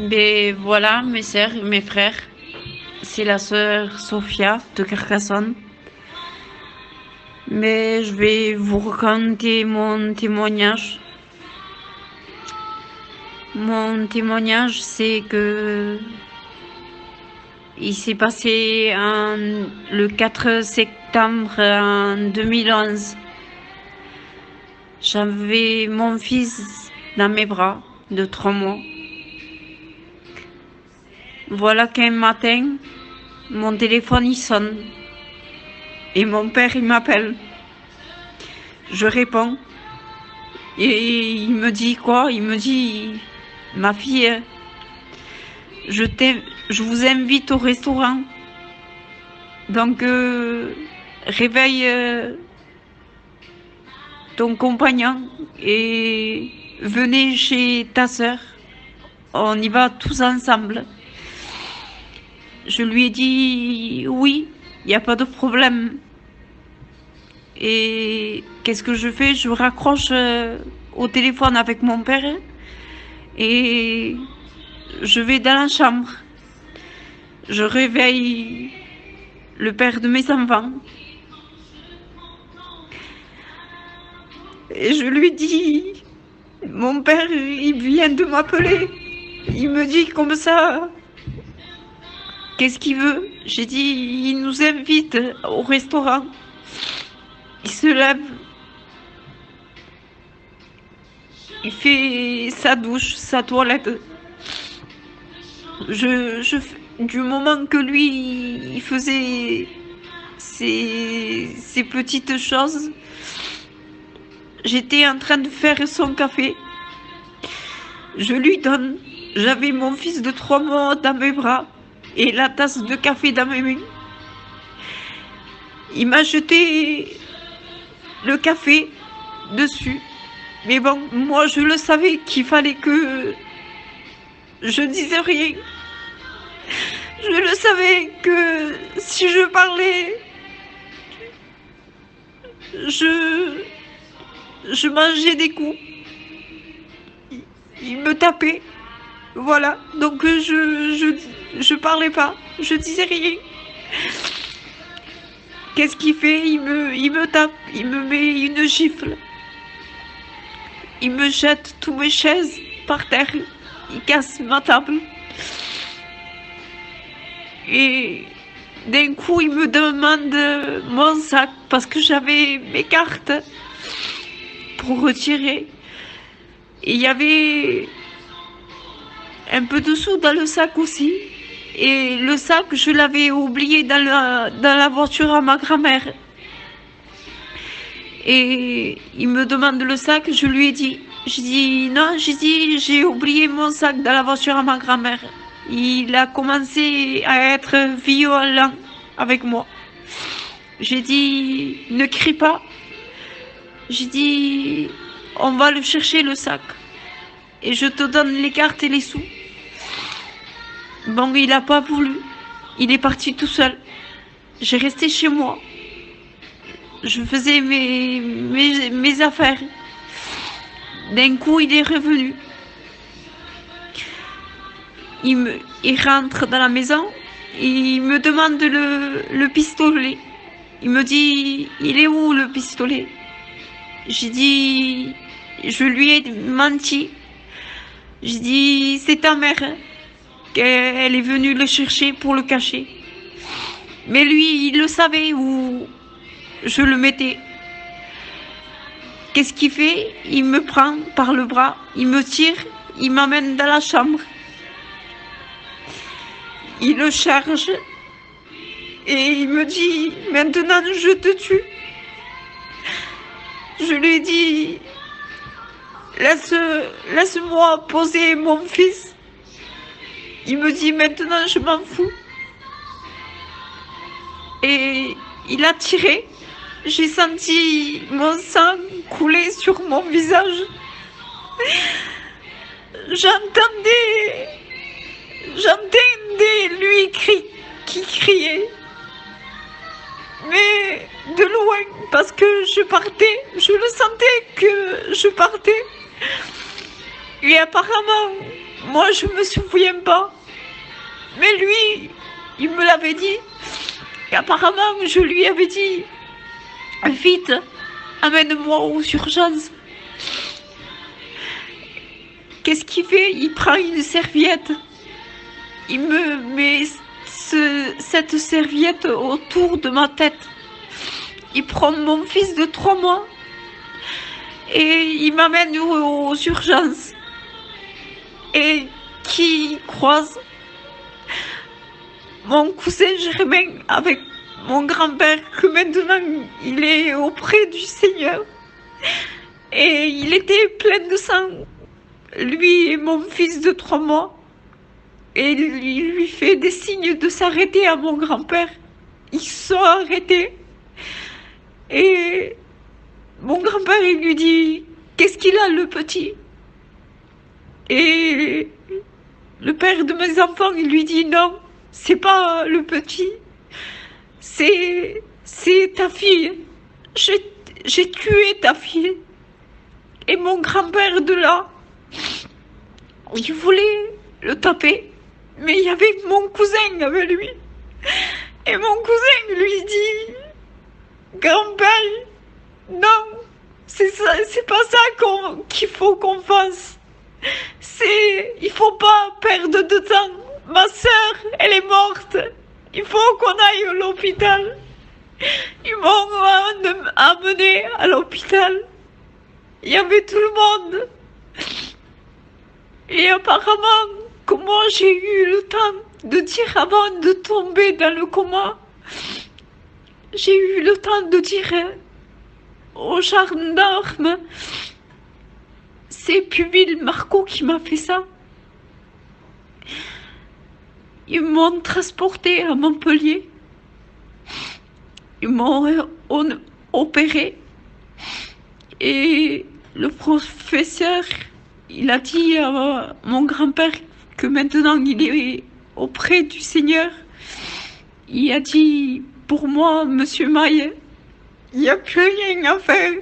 Ben voilà, mes sœurs, mes frères. C'est la sœur Sophia de Carcassonne. Mais je vais vous raconter mon témoignage. Mon témoignage, c'est que il s'est passé le 4 septembre en 2011. J'avais mon fils dans mes bras de 3 mois. Voilà qu'un matin, mon téléphone il sonne et mon père il m'appelle. Je réponds et il me dit quoi? Il me dit, ma fille, je vous invite au restaurant. Donc réveille ton compagnon et venez chez ta sœur. On y va tous ensemble. Je lui ai dit oui, il n'y a pas de problème. Et qu'est-ce que je fais? Je raccroche au téléphone avec mon père et je vais dans la chambre. Je réveille le père de mes enfants. Et je lui dis, mon père, il vient de m'appeler. Il me dit comme ça, qu'est-ce qu'il veut? J'ai dit, il nous invite au restaurant. Il se lève. Il fait sa douche, sa toilette. Du moment que lui, il faisait ces petites choses, j'étais en train de faire son café. Je lui donne. J'avais mon fils de 3 mois dans mes bras et la tasse de café dans mes mains. Il m'a jeté le café dessus. Mais bon, moi je le savais qu'il fallait que je dise rien. Je le savais que si je parlais, je mangeais des coups. Il me tapait. Voilà. Donc je parlais pas. Je disais rien. Qu'est-ce qu'il fait? Il me tape. Il me met une gifle. Il me jette toutes mes chaises par terre. Il casse ma table. Et d'un coup, il me demande mon sac parce que j'avais mes cartes pour retirer. Et il y avait un peu de sous dans le sac aussi. Et le sac, je l'avais oublié dans la voiture à ma grand-mère. Et il me demande le sac, je lui ai dit. J'ai dit non, j'ai oublié mon sac dans la voiture à ma grand-mère. Il a commencé à être violent avec moi. J'ai dit ne crie pas. J'ai dit on va le chercher le sac. Et je te donne les cartes et les sous. Bon, il n'a pas voulu. Il est parti tout seul. J'ai resté chez moi. Je faisais mes affaires. D'un coup, il est revenu. Il rentre dans la maison. Il me demande le pistolet. Il me dit, il est où le pistolet? J'ai dit, je lui ai menti. J'ai dit, c'est ta mère qu'elle est venue le chercher pour le cacher. Mais lui, il le savait où je le mettais. Qu'est-ce qu'il fait? Il me prend par le bras, il me tire, il m'amène dans la chambre. Il le charge et il me dit, maintenant je te tue. Je lui ai dit, laisse-moi poser mon fils. Il me dit, maintenant je m'en fous. Et il a tiré. J'ai senti mon sang couler sur mon visage. J'entendais lui qui criait. Mais de loin, parce que je partais, je le sentais que je partais. Et apparemment, Moi, je me souviens pas. Mais lui, il me l'avait dit. Et apparemment, je lui avais dit, vite, amène-moi aux urgences. Qu'est-ce qu'il fait? Il prend une serviette. Il me met cette serviette autour de ma tête. Il prend mon fils de 3 mois et il m'amène aux urgences. Et qui croise mon cousin Germain avec mon grand-père, que maintenant il est auprès du Seigneur. Et il était plein de sang, lui et mon fils de 3 mois. Et il lui fait des signes de s'arrêter à mon grand-père. Ils se sont arrêtés. Et mon grand-père, il lui dit, qu'est-ce qu'il a, le petit? Et le père de mes enfants, il lui dit, non, c'est pas le petit, c'est ta fille. J'ai tué ta fille. Et mon grand-père de là, il voulait le taper, mais il y avait mon cousin avec lui. Et mon cousin lui dit, grand-père, non, c'est pas ça qu'il faut qu'on fasse. Il faut pas perdre de temps. Ma sœur, elle est morte. Il faut qu'on aille à l'hôpital. Ils m'ont amené à l'hôpital. Il y avait tout le monde. Et apparemment, que moi j'ai eu le temps de dire avant de tomber dans le coma, j'ai eu le temps de dire aux gendarmes, c'est Pupille Marco qui m'a fait ça. Ils m'ont transporté à Montpellier. Ils m'ont opéré. Et le professeur, il a dit à mon grand-père que maintenant il est auprès du Seigneur. Il a dit, pour moi, Monsieur Maille, il n'y a plus rien à faire.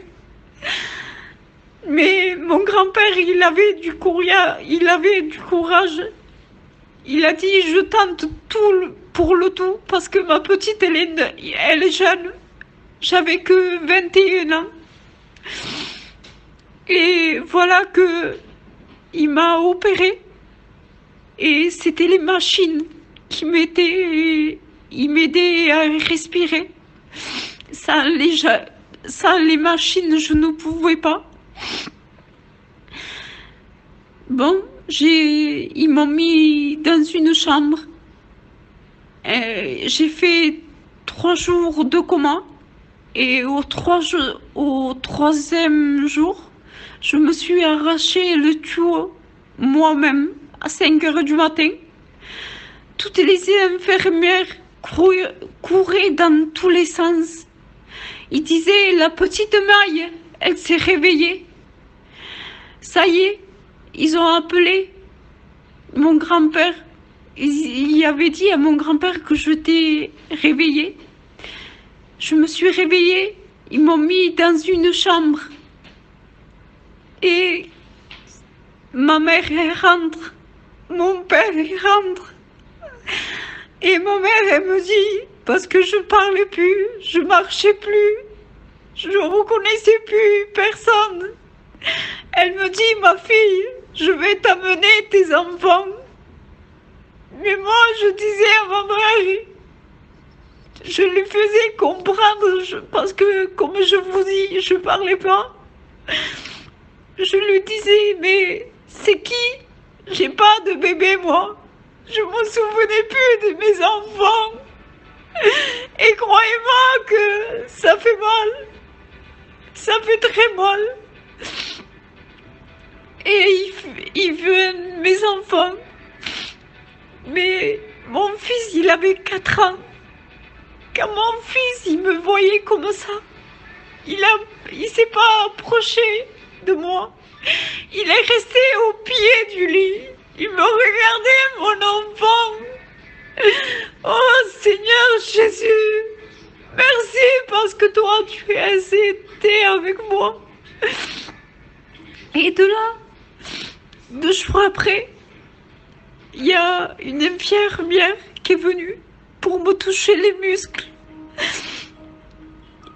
Mais mon grand-père, il avait du courage. Il a dit, je tente tout pour le tout, parce que ma petite, elle est jeune. J'avais que 21 ans. Et voilà que il m'a opéré. Et c'était les machines qui m'aidaient à respirer. Sans les machines, je ne pouvais pas. Bon, ils m'ont mis dans une chambre. J'ai fait 3 jours de coma. Et au 3e jour, je me suis arraché le tuyau moi-même à 5 heures du matin. Toutes les infirmières couraient dans tous les sens. Ils disaient, la petite Maille, elle s'est réveillée. Ça y est, ils ont appelé mon grand-père. Il avait dit à mon grand-père que je t'ai réveillée. Je me suis réveillée, ils m'ont mis dans une chambre. Et ma mère, elle rentre. Mon père, il rentre. Et ma mère, elle me dit, parce que je parlais plus, je marchais plus, je ne reconnaissais plus personne. Elle me dit, ma fille, je vais t'amener tes enfants. Mais moi, je disais à ma mère, je lui faisais comprendre, parce que, comme je vous dis, je parlais pas. Je lui disais, mais c'est qui? J'ai pas de bébé, moi. Je me souvenais plus de mes enfants. Et croyez-moi que ça fait mal. Ça fait très mal. Et ils veulent mes enfants. Mais mon fils, il avait 4 ans. Quand mon fils, il me voyait comme ça, il s'est pas approché de moi. Il est resté au pied du lit. Il me regardait, mon enfant. Oh Seigneur Jésus, merci parce que toi, tu as été avec moi. Et de là, 2 jours après, il y a une infirmière qui est venue pour me toucher les muscles.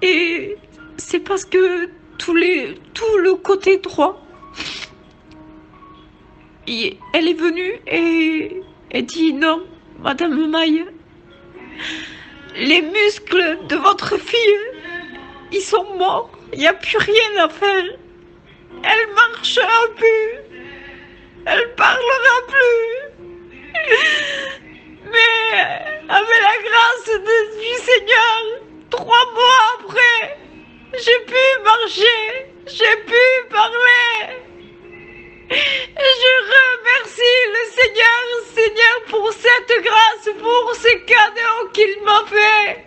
Et c'est parce que tout le côté droit, elle est venue et elle dit non, Madame Maille, les muscles de votre fille, ils sont morts, il n'y a plus rien à faire. Elle marchera plus, elle parlera plus. Mais avec la grâce du Seigneur, 3 mois après, j'ai pu marcher, j'ai pu parler. Je remercie le Seigneur, pour cette grâce, pour ces cadeaux qu'il m'a fait.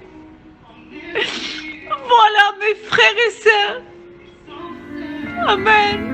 Voilà mes frères et sœurs. Amen.